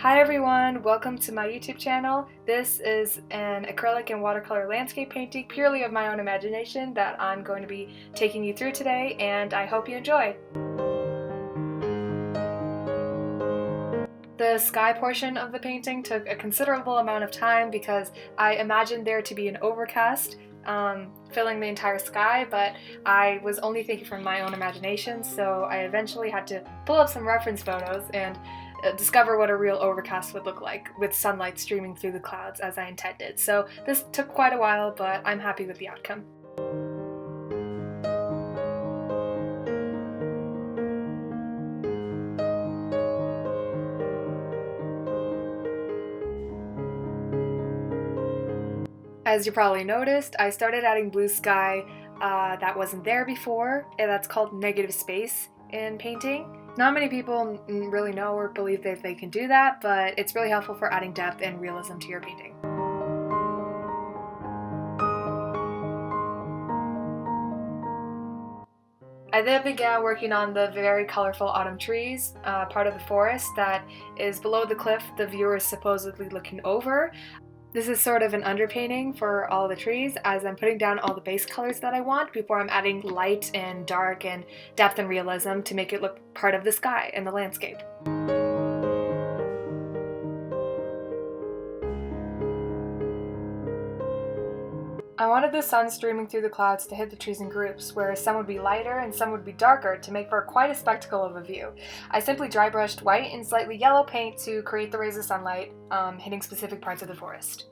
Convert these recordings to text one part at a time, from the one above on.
Hi everyone, welcome to my YouTube channel. This is an acrylic and watercolor landscape painting purely of my own imagination that I'm going to be taking you through today, and I hope you enjoy. The sky portion of the painting took a considerable amount of time because I imagined there to be an overcast filling the entire sky, but I was only thinking from my own imagination, so I eventually had to pull up some reference photos and discover what a real overcast would look like with sunlight streaming through the clouds as I intended. So this took quite a while, but I'm happy with the outcome. As you probably noticed, I started adding blue sky that wasn't there before, and that's called negative space in painting. Not many people really know or believe that they can do that, but it's really helpful for adding depth and realism to your painting. I then began working on the very colorful autumn trees, part of the forest that is below the cliff the viewer is supposedly looking over. This is sort of an underpainting for all the trees as I'm putting down all the base colors that I want before I'm adding light and dark and depth and realism to make it look part of the sky and the landscape. I wanted the sun streaming through the clouds to hit the trees in groups, where some would be lighter and some would be darker to make for quite a spectacle of a view. I simply dry brushed white and slightly yellow paint to create the rays of sunlight hitting specific parts of the forest.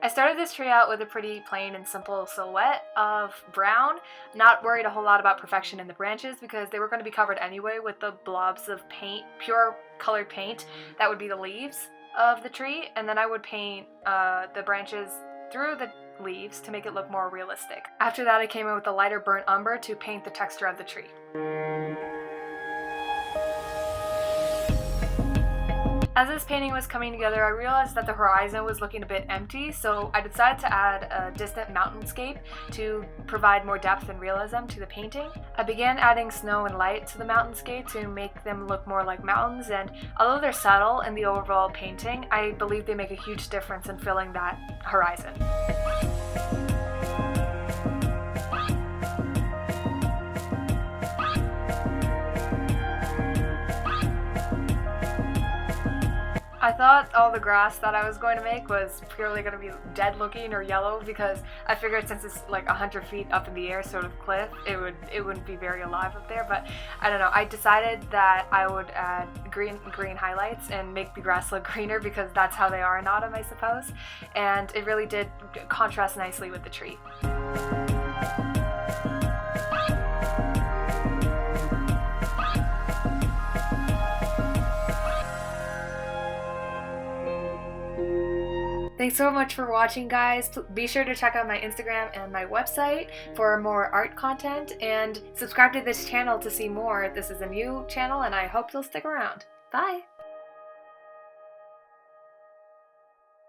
I started this tree out with a pretty plain and simple silhouette of brown, not worried a whole lot about perfection in the branches because they were going to be covered anyway with the blobs of paint, pure colored paint, that would be the leaves of the tree, and then I would paint the branches through the leaves to make it look more realistic. After that I came in with a lighter burnt umber to paint the texture of the tree. As this painting was coming together, I realized that the horizon was looking a bit empty, so I decided to add a distant mountainscape to provide more depth and realism to the painting. I began adding snow and light to the mountainscape to make them look more like mountains, and although they're subtle in the overall painting, I believe they make a huge difference in filling that horizon. I thought all the grass that I was going to make was purely going to be dead looking or yellow because I figured since it's like 100 feet up in the air, sort of cliff, it wouldn't be very alive up there. But I don't know, I decided that I would add green highlights and make the grass look greener because that's how they are in autumn, I suppose. And it really did contrast nicely with the tree. Thanks so much for watching, guys. Be sure to check out my Instagram and my website for more art content, and subscribe to this channel to see more. This is a new channel and I hope you'll stick around. Bye!